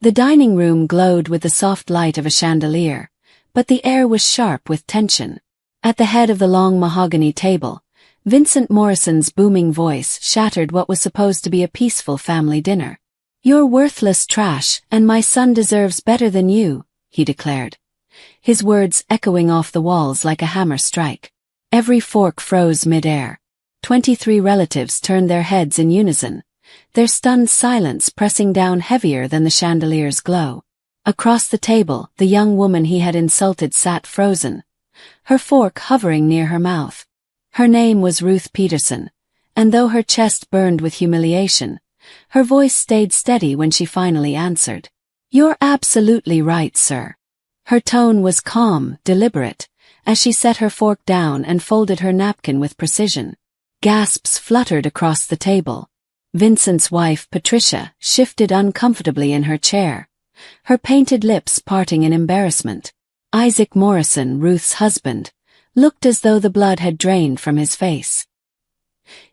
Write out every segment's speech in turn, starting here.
The dining room glowed with the soft light of a chandelier, but the air was sharp with tension. At the head of the long mahogany table, Vincent Morrison's booming voice shattered what was supposed to be a peaceful family dinner. "You're worthless trash, and my son deserves better than you," he declared, his words echoing off the walls like a hammer strike. Every fork froze mid-air. 23 relatives turned their heads in unison, their stunned silence pressing down heavier than the chandelier's glow. Across the table, the young woman he had insulted sat frozen, her fork hovering near her mouth. Her name was Ruth Peterson, and though her chest burned with humiliation, her voice stayed steady when she finally answered. "You're absolutely right, sir." Her tone was calm, deliberate, as she set her fork down and folded her napkin with precision. Gasps fluttered across the table. Vincent's wife, Patricia, shifted uncomfortably in her chair, her painted lips parting in embarrassment. Isaac Morrison, Ruth's husband, looked as though the blood had drained from his face.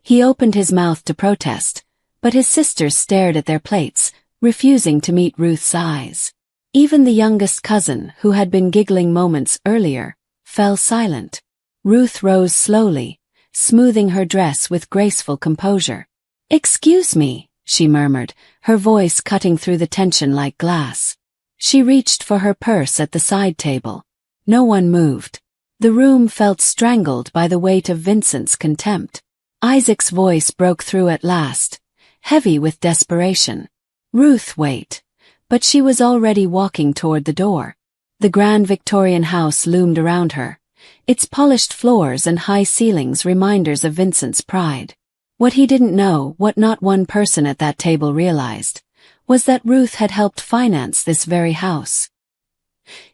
He opened his mouth to protest, but his sisters stared at their plates, refusing to meet Ruth's eyes. Even the youngest cousin, who had been giggling moments earlier, fell silent. Ruth rose slowly, smoothing her dress with graceful composure. "Excuse me," she murmured, her voice cutting through the tension like glass. She reached for her purse at the side table. No one moved. The room felt strangled by the weight of Vincent's contempt. Isaac's voice broke through at last, heavy with desperation. "Ruth, wait." But she was already walking toward the door. The grand Victorian house loomed around her, its polished floors and high ceilings reminders of Vincent's pride. What he didn't know, what not one person at that table realized, was that Ruth had helped finance this very house.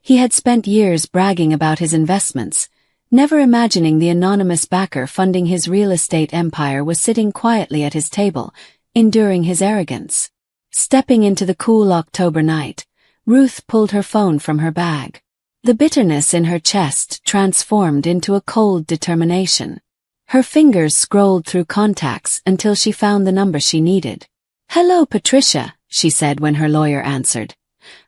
He had spent years bragging about his investments, never imagining the anonymous backer funding his real estate empire was sitting quietly at his table, enduring his arrogance. Stepping into the cool October night, Ruth pulled her phone from her bag. The bitterness in her chest transformed into a cold determination. Her fingers scrolled through contacts until she found the number she needed. "Hello, Patricia," she said when her lawyer answered,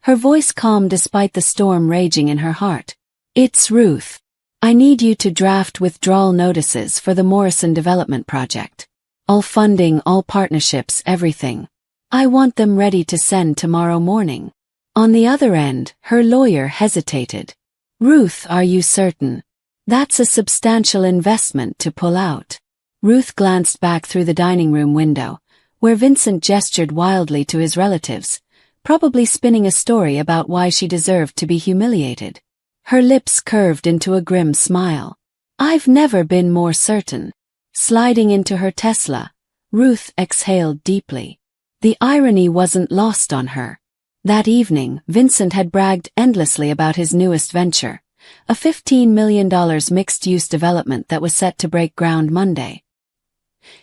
her voice calm despite the storm raging in her heart. "It's Ruth. I need you to draft withdrawal notices for the Morrison development project. All funding, all partnerships, everything. I want them ready to send tomorrow morning." On the other end, her lawyer hesitated. "Ruth, are you certain? That's a substantial investment to pull out." Ruth glanced back through the dining room window, where Vincent gestured wildly to his relatives, probably spinning a story about why she deserved to be humiliated. Her lips curved into a grim smile. "I've never been more certain." Sliding into her Tesla, Ruth exhaled deeply. The irony wasn't lost on her. That evening, Vincent had bragged endlessly about his newest venture, a $15 million mixed-use development that was set to break ground Monday.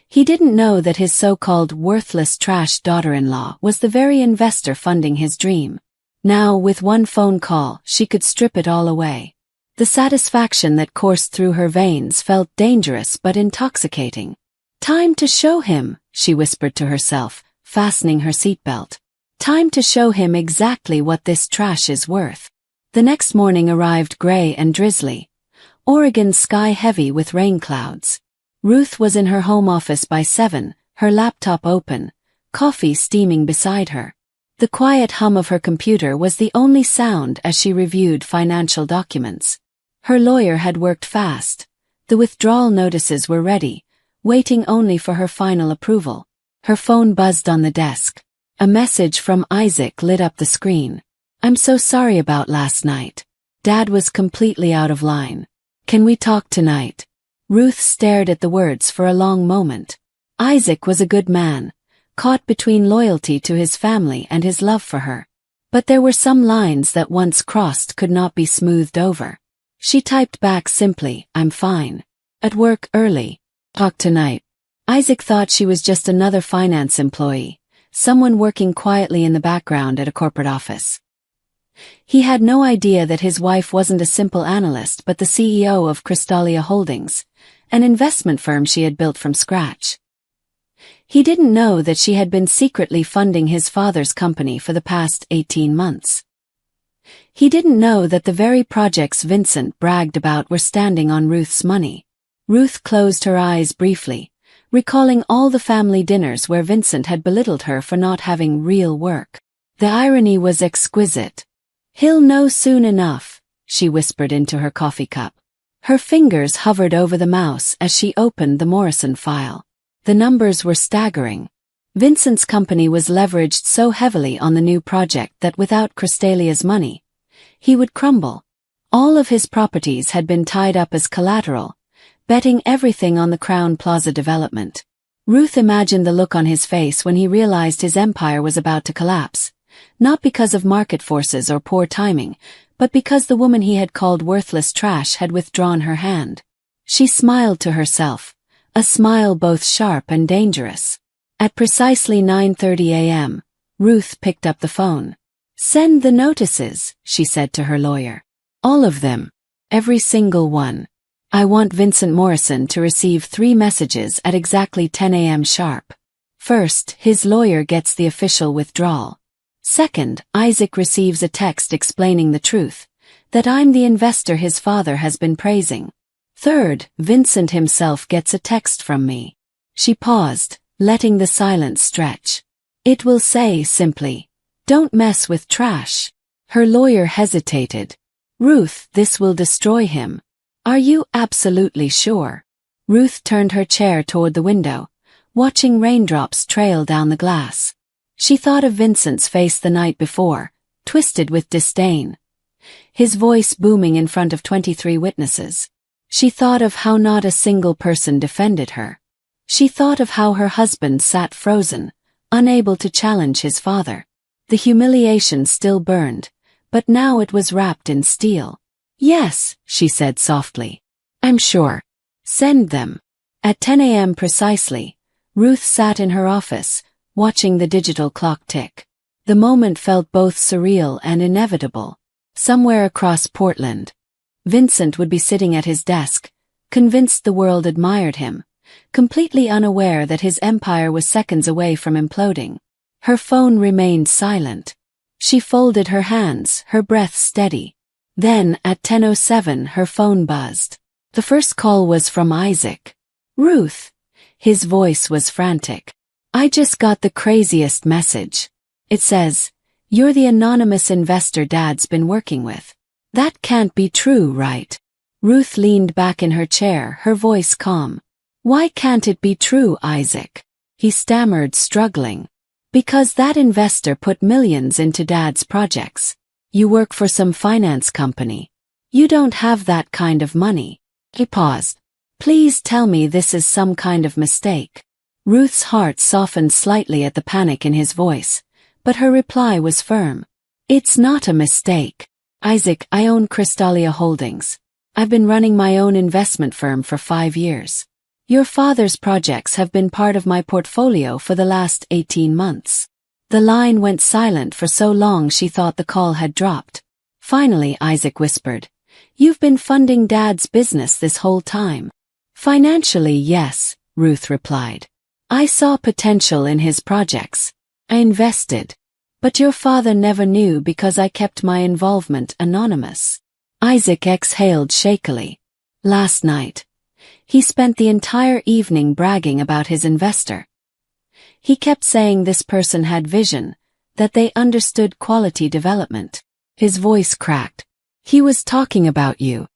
He didn't know that his so-called worthless trash daughter-in-law was the very investor funding his dream. Now, with one phone call, she could strip it all away. The satisfaction that coursed through her veins felt dangerous but intoxicating. "Time to show him," she whispered to herself, fastening her seatbelt. "Time to show him exactly what this trash is worth." The next morning arrived gray and drizzly, Oregon's sky heavy with rain clouds. Ruth was in her home office by 7, her laptop open, coffee steaming beside her. The quiet hum of her computer was the only sound as she reviewed financial documents. Her lawyer had worked fast. The withdrawal notices were ready, waiting only for her final approval. Her phone buzzed on the desk. A message from Isaac lit up the screen. "I'm so sorry about last night. Dad was completely out of line. Can we talk tonight?" Ruth stared at the words for a long moment. Isaac was a good man, caught between loyalty to his family and his love for her. But there were some lines that once crossed could not be smoothed over. She typed back simply, "I'm fine. At work early. Talk tonight." Isaac thought she was just another finance employee, someone working quietly in the background at a corporate office. He had no idea that his wife wasn't a simple analyst but the CEO of Crystalia Holdings, an investment firm she had built from scratch. He didn't know that she had been secretly funding his father's company for the past 18 months. He didn't know that the very projects Vincent bragged about were standing on Ruth's money. Ruth closed her eyes briefly, recalling all the family dinners where Vincent had belittled her for not having real work. The irony was exquisite. "He'll know soon enough," she whispered into her coffee cup. Her fingers hovered over the mouse as she opened the Morrison file. The numbers were staggering. Vincent's company was leveraged so heavily on the new project that without Crystalia's money, he would crumble. All of his properties had been tied up as collateral, betting everything on the Crown Plaza development. Ruth imagined the look on his face when he realized his empire was about to collapse, not because of market forces or poor timing, but because the woman he had called worthless trash had withdrawn her hand. She smiled to herself, a smile both sharp and dangerous. At precisely 9:30 a.m., Ruth picked up the phone. "Send the notices," she said to her lawyer. "All of them. Every single one. I want Vincent Morrison to receive 3 messages at exactly 10 a.m. sharp. First, his lawyer gets the official withdrawal. Second, Isaac receives a text explaining the truth, that I'm the investor his father has been praising. Third, Vincent himself gets a text from me." She paused, letting the silence stretch. "It will say simply, 'Don't mess with trash.'" Her lawyer hesitated. "Ruth, this will destroy him. Are you absolutely sure?" Ruth turned her chair toward the window, watching raindrops trail down the glass. She thought of Vincent's face the night before, twisted with disdain, his voice booming in front of 23 witnesses. She thought of how not a single person defended her. She thought of how her husband sat frozen, unable to challenge his father. The humiliation still burned, but now it was wrapped in steel. "Yes," she said softly. "I'm sure. Send them." At 10 a.m. precisely, Ruth sat in her office, watching the digital clock tick. The moment felt both surreal and inevitable. Somewhere across Portland, Vincent would be sitting at his desk, convinced the world admired him, completely unaware that his empire was seconds away from imploding. Her phone remained silent. She folded her hands, her breath steady. Then, at 10:07, her phone buzzed. The first call was from Isaac. "Ruth." His voice was frantic. "I just got the craziest message. It says, 'You're the anonymous investor Dad's been working with.' That can't be true, right?" Ruth leaned back in her chair, her voice calm. "Why can't it be true, Isaac?" He stammered, struggling. "Because that investor put millions into Dad's projects. You work for some finance company. You don't have that kind of money." He paused. "Please tell me this is some kind of mistake." Ruth's heart softened slightly at the panic in his voice, but her reply was firm. "It's not a mistake. Isaac, I own Crystalia Holdings. I've been running my own investment firm for 5 years. Your father's projects have been part of my portfolio for the last 18 months. The line went silent for so long she thought the call had dropped. Finally, Isaac whispered, "You've been funding Dad's business this whole time." "Financially, yes," Ruth replied. "I saw potential in his projects. I invested. But your father never knew because I kept my involvement anonymous." Isaac exhaled shakily. "Last night, he spent the entire evening bragging about his investor. He kept saying this person had vision, that they understood quality development." His voice cracked. "He was talking about you.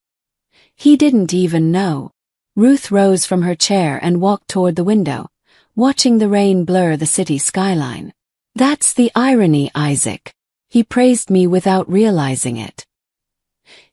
He didn't even know." Ruth rose from her chair and walked toward the window, watching the rain blur the city skyline. "That's the irony, Isaac. He praised me without realizing it.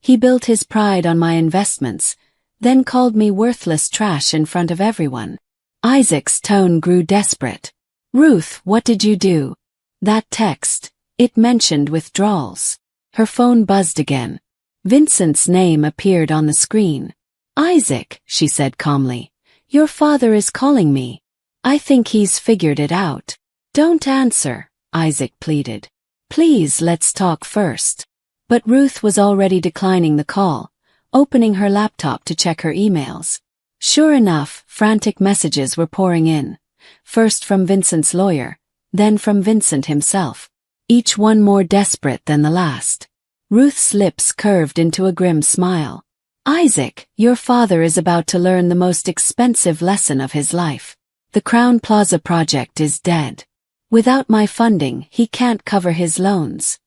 He built his pride on my investments, then called me worthless trash in front of everyone." Isaac's tone grew desperate. "Ruth, what did you do?" "That text, it mentioned withdrawals." Her phone buzzed again. Vincent's name appeared on the screen. "Isaac," she said calmly, "your father is calling me. I think he's figured it out." "Don't answer," Isaac pleaded. "Please, let's talk first." But Ruth was already declining the call, opening her laptop to check her emails. Sure enough, frantic messages were pouring in. first from Vincent's lawyer, then from Vincent himself, each one more desperate than the last. Ruth's lips curved into a grim smile. Isaac, your father is about to learn the most expensive lesson of his life. The Crown Plaza project is dead. Without my funding, he can't cover his loans.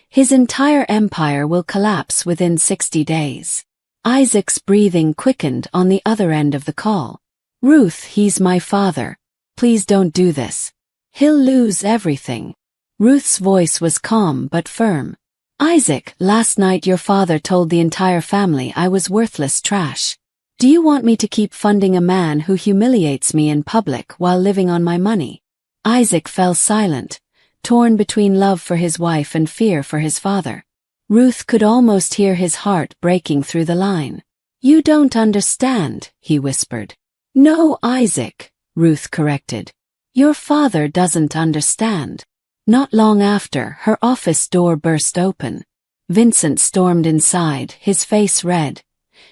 His entire empire will collapse within 60 days. Isaac's breathing quickened on the other end of the call. Ruth, he's my father. Please don't do this. He'll lose everything. Ruth's voice was calm but firm. Isaac, last night your father told the entire family I was worthless trash. Do you want me to keep funding a man who humiliates me in public while living on my money? Isaac fell silent, torn between love for his wife and fear for his father. Ruth could almost hear his heart breaking through the line. You don't understand, he whispered. No, Isaac, Ruth corrected. Your father doesn't understand. Not long after, her office door burst open. Vincent stormed inside, his face red,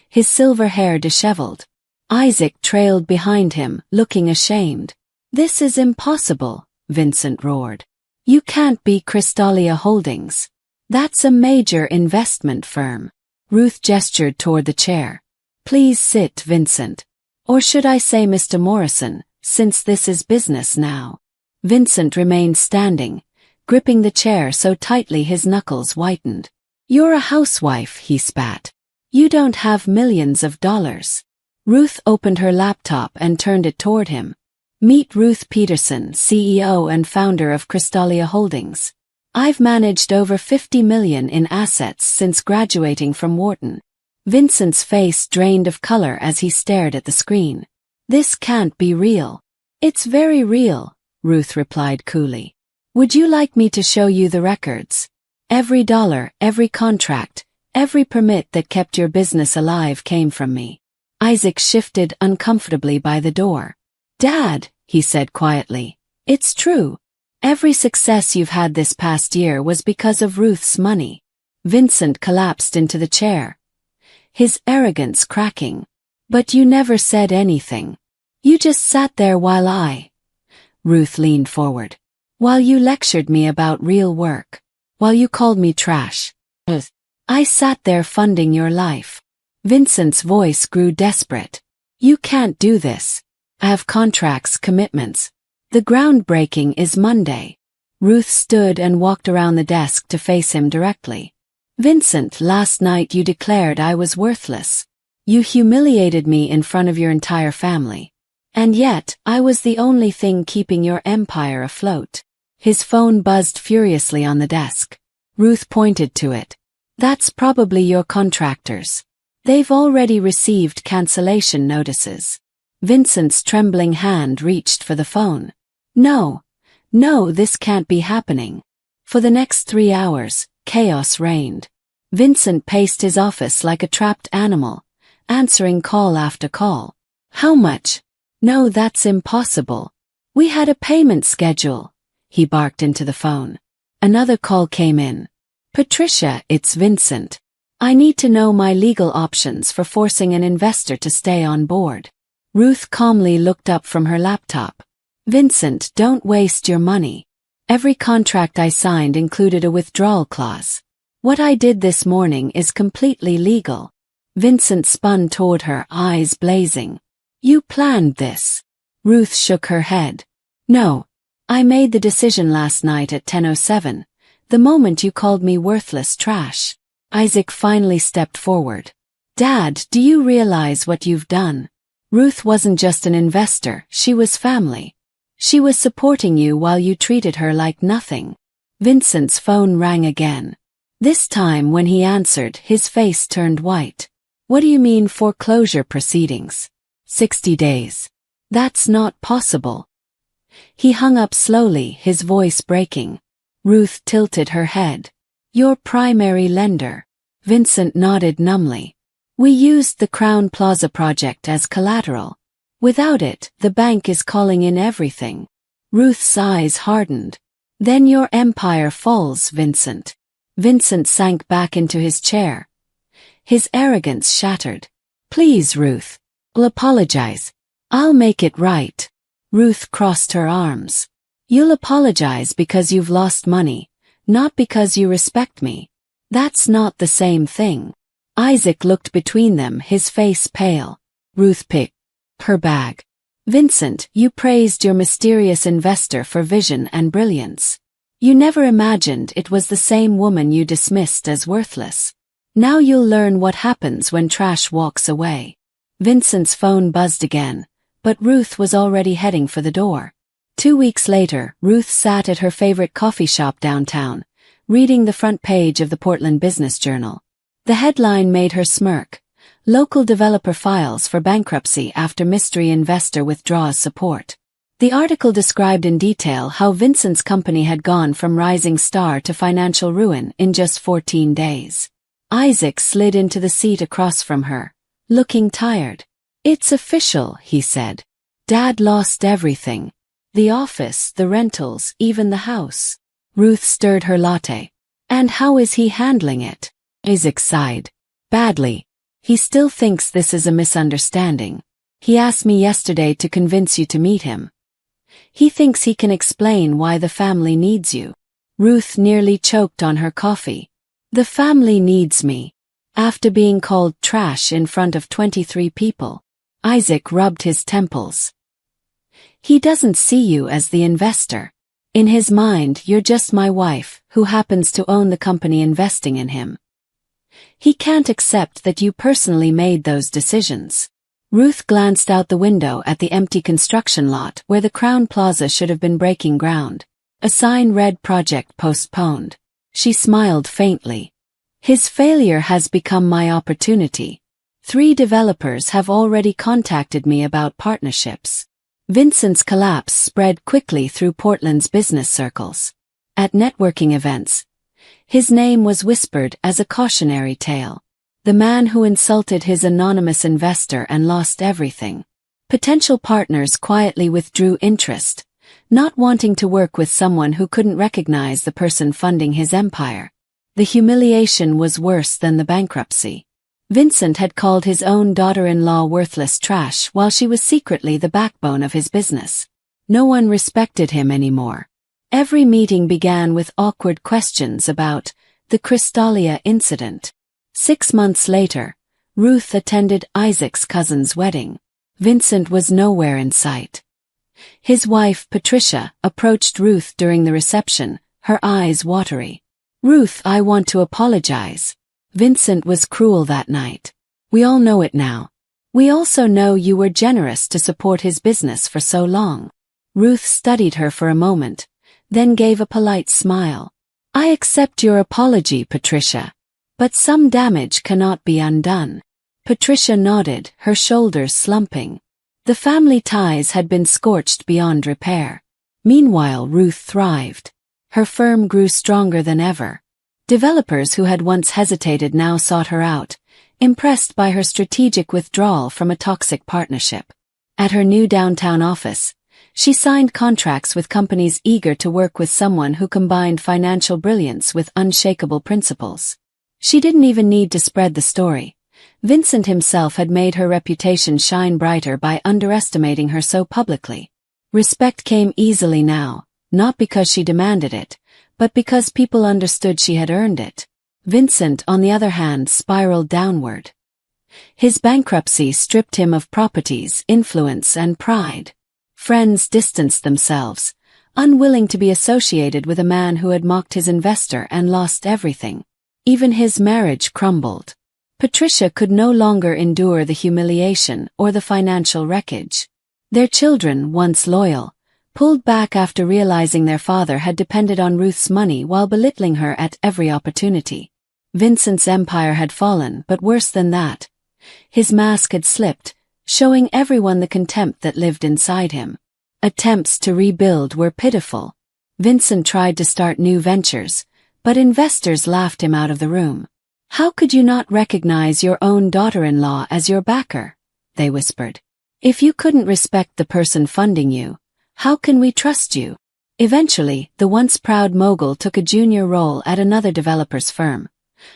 his silver hair disheveled. Isaac trailed behind him, looking ashamed. This is impossible, Vincent roared. You can't be Crystalia Holdings. That's a major investment firm. Ruth gestured toward the chair. Please sit, Vincent. Or should I say Mr. Morrison, since this is business now. Vincent remained standing, gripping the chair so tightly his knuckles whitened. You're a housewife, he spat. You don't have millions of dollars. Ruth opened her laptop and turned it toward him. Meet Ruth Peterson, CEO and founder of Crystalia Holdings. I've managed over 50 million in assets since graduating from Wharton. Vincent's face drained of color as he stared at the screen. This can't be real. It's very real, Ruth replied coolly. Would you like me to show you the records? Every dollar, every contract, every permit that kept your business alive came from me. Isaac shifted uncomfortably by the door. Dad, he said quietly, it's true. Every success you've had this past year was because of Ruth's money. Vincent collapsed into the chair, his arrogance cracking. But you never said anything. You just sat there while Ruth leaned forward. While you lectured me about real work. While you called me trash. I sat there funding your life. Vincent's voice grew desperate. You can't do this. I have contracts, commitments. The groundbreaking is Monday. Ruth stood and walked around the desk to face him directly. Vincent, last night you declared I was worthless. You humiliated me in front of your entire family. And yet, I was the only thing keeping your empire afloat. His phone buzzed furiously on the desk. Ruth pointed to it. That's probably your contractors. They've already received cancellation notices. Vincent's trembling hand reached for the phone. No, this can't be happening. For the next 3 hours, chaos reigned. Vincent paced his office like a trapped animal, answering call after call. How much? No, that's impossible. We had a payment schedule. He barked into the phone. Another call came in. Patricia, it's Vincent. I need to know my legal options for forcing an investor to stay on board. Ruth calmly looked up from her laptop. Vincent, don't waste your money. Every contract I signed included a withdrawal clause. What I did this morning is completely legal. Vincent spun toward her, eyes blazing. You planned this. Ruth shook her head. No. I made the decision last night at 10:07, the moment you called me worthless trash. Isaac finally stepped forward. Dad, do you realize what you've done? Ruth wasn't just an investor, she was family. She was supporting you while you treated her like nothing. Vincent's phone rang again. This time when he answered, his face turned white. What do you mean foreclosure proceedings? 60 days. That's not possible. He hung up slowly, his voice breaking. Ruth tilted her head. Your primary lender. Vincent nodded numbly. We used the Crown Plaza project as collateral. Without it, the bank is calling in everything. Ruth's eyes hardened. Then your empire falls, Vincent. Vincent sank back into his chair. His arrogance shattered. Please, Ruth. I'll apologize. I'll make it right. Ruth crossed her arms. You'll apologize because you've lost money, not because you respect me. That's not the same thing. Isaac looked between them, his face pale. Ruth picked her bag. Vincent, you praised your mysterious investor for vision and brilliance. You never imagined it was the same woman you dismissed as worthless. Now you'll learn what happens when trash walks away. Vincent's phone buzzed again, but Ruth was already heading for the door. 2 weeks later, Ruth sat at her favorite coffee shop downtown, reading the front page of the Portland Business Journal. The headline made her smirk. Local developer files for bankruptcy after mystery investor withdraws support. The article described in detail how Vincent's company had gone from rising star to financial ruin in just 14 days. Isaac slid into the seat across from her, looking tired. It's official, he said. Dad lost everything. The office, the rentals, even the house. Ruth stirred her latte. And how is he handling it? Isaac sighed. Badly. He still thinks this is a misunderstanding. He asked me yesterday to convince you to meet him. He thinks he can explain why the family needs you. Ruth nearly choked on her coffee. The family needs me. After being called trash in front of 23 people. Isaac rubbed his temples. He doesn't see you as the investor. In his mind, you're just my wife, who happens to own the company investing in him. He can't accept that you personally made those decisions. Ruth glanced out the window at the empty construction lot where the Crown Plaza should have been breaking ground. A sign read project postponed. She smiled faintly. His failure has become my opportunity. 3 developers have already contacted me about partnerships. Vincent's collapse spread quickly through Portland's business circles. At networking events, his name was whispered as a cautionary tale. The man who insulted his anonymous investor and lost everything. Potential partners quietly withdrew interest, not wanting to work with someone who couldn't recognize the person funding his empire. The humiliation was worse than the bankruptcy. Vincent had called his own daughter-in-law worthless trash while she was secretly the backbone of his business. No one respected him anymore. Every meeting began with awkward questions about the Crystalia incident. 6 months later, Ruth attended Isaac's cousin's wedding. Vincent was nowhere in sight. His wife, Patricia, approached Ruth during the reception, her eyes watery. Ruth, I want to apologize. Vincent was cruel that night. We all know it now. We also know you were generous to support his business for so long. Ruth studied her for a moment, then gave a polite smile. I accept your apology, Patricia. But some damage cannot be undone. Patricia nodded, her shoulders slumping. The family ties had been scorched beyond repair. Meanwhile, Ruth thrived. Her firm grew stronger than ever. Developers who had once hesitated now sought her out, impressed by her strategic withdrawal from a toxic partnership. At her new downtown office, she signed contracts with companies eager to work with someone who combined financial brilliance with unshakable principles. She didn't even need to spread the story. Vincent himself had made her reputation shine brighter by underestimating her so publicly. Respect came easily now, not because she demanded it, but because people understood she had earned it. Vincent, on the other hand, spiraled downward. His bankruptcy stripped him of properties, influence, and pride. Friends distanced themselves, unwilling to be associated with a man who had mocked his investor and lost everything. Even his marriage crumbled. Patricia could no longer endure the humiliation or the financial wreckage. Their children, once loyal, pulled back after realizing their father had depended on Ruth's money while belittling her at every opportunity. Vincent's empire had fallen, but worse than that. His mask had slipped, showing everyone the contempt that lived inside him. Attempts to rebuild were pitiful. Vincent tried to start new ventures, but investors laughed him out of the room. How could you not recognize your own daughter-in-law as your backer? They whispered. If you couldn't respect the person funding you, how can we trust you? Eventually, the once proud mogul took a junior role at another developer's firm,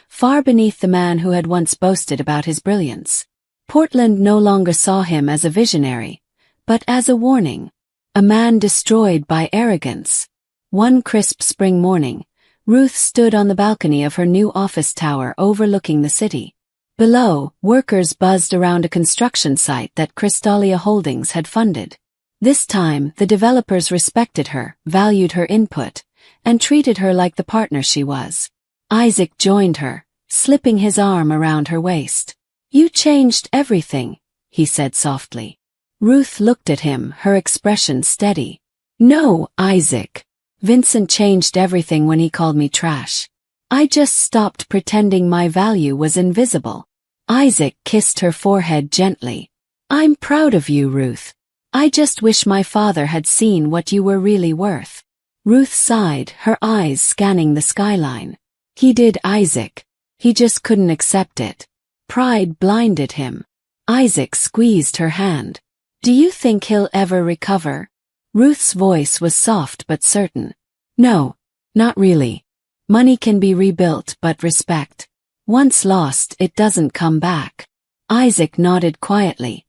far beneath the man who had once boasted about his brilliance. Portland no longer saw him as a visionary, but as a warning. A man destroyed by arrogance. One crisp spring morning, Ruth stood on the balcony of her new office tower overlooking the city. Below, workers buzzed around a construction site that Crystalia Holdings had funded. This time, the developers respected her, valued her input, and treated her like the partner she was. Isaac joined her, slipping his arm around her waist. "You changed everything," he said softly. Ruth looked at him, her expression steady. "No, Isaac. Vincent changed everything when he called me trash. I just stopped pretending my value was invisible." Isaac kissed her forehead gently. "I'm proud of you, Ruth. I just wish my father had seen what you were really worth." Ruth sighed, her eyes scanning the skyline. He did, Isaac. He just couldn't accept it. Pride blinded him. Isaac squeezed her hand. "Do you think he'll ever recover?" Ruth's voice was soft but certain. "No, not really. Money can be rebuilt, but respect, once lost, it doesn't come back." Isaac nodded quietly,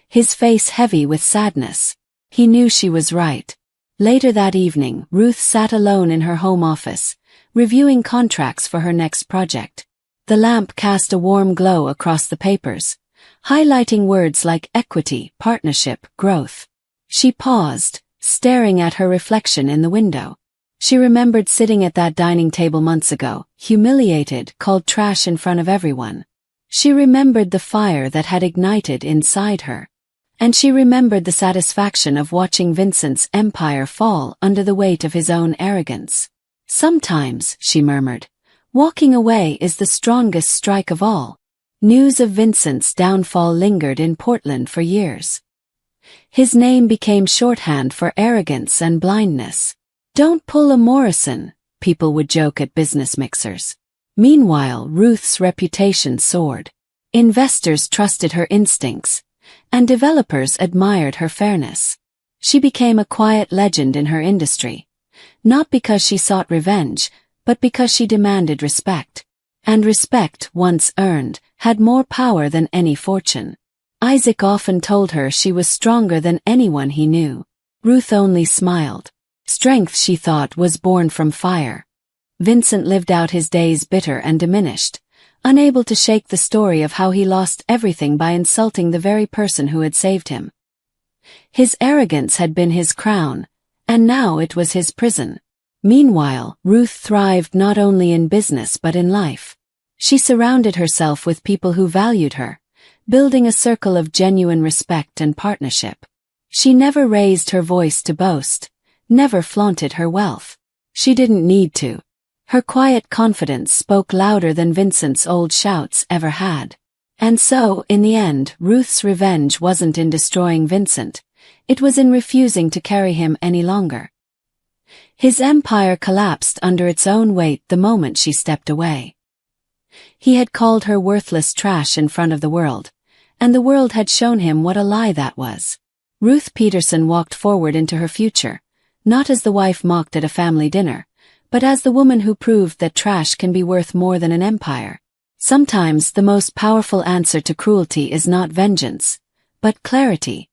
his face heavy with sadness. He knew she was right. Later that evening, Ruth sat alone in her home office, reviewing contracts for her next project. The lamp cast a warm glow across the papers, highlighting words like equity, partnership, growth. She paused, staring at her reflection in the window. She remembered sitting at that dining table months ago, humiliated, called trash in front of everyone. She remembered the fire that had ignited inside her. And she remembered the satisfaction of watching Vincent's empire fall under the weight of his own arrogance. "Sometimes," she murmured, "walking away is the strongest strike of all." News of Vincent's downfall lingered in Portland for years. His name became shorthand for arrogance and blindness. "Don't pull a Morrison," people would joke at business mixers. Meanwhile, Ruth's reputation soared. Investors trusted her instincts, and developers admired her fairness. She became a quiet legend in her industry, not because she sought revenge, but because she demanded respect. And respect, once earned, had more power than any fortune. Isaac often told her she was stronger than anyone he knew. Ruth only smiled. Strength, she thought, was born from fire. Vincent lived out his days bitter and diminished, unable to shake the story of how he lost everything by insulting the very person who had saved him. His arrogance had been his crown, and now it was his prison. Meanwhile, Ruth thrived not only in business but in life. She surrounded herself with people who valued her, building a circle of genuine respect and partnership. She never raised her voice to boast, never flaunted her wealth. She didn't need to. Her quiet confidence spoke louder than Vincent's old shouts ever had. And so, in the end, Ruth's revenge wasn't in destroying Vincent. It was in refusing to carry him any longer. His empire collapsed under its own weight the moment she stepped away. He had called her worthless trash in front of the world, and the world had shown him what a lie that was. Ruth Peterson walked forward into her future, not as the wife mocked at a family dinner, but as the woman who proved that trash can be worth more than an empire. Sometimes the most powerful answer to cruelty is not vengeance, but clarity.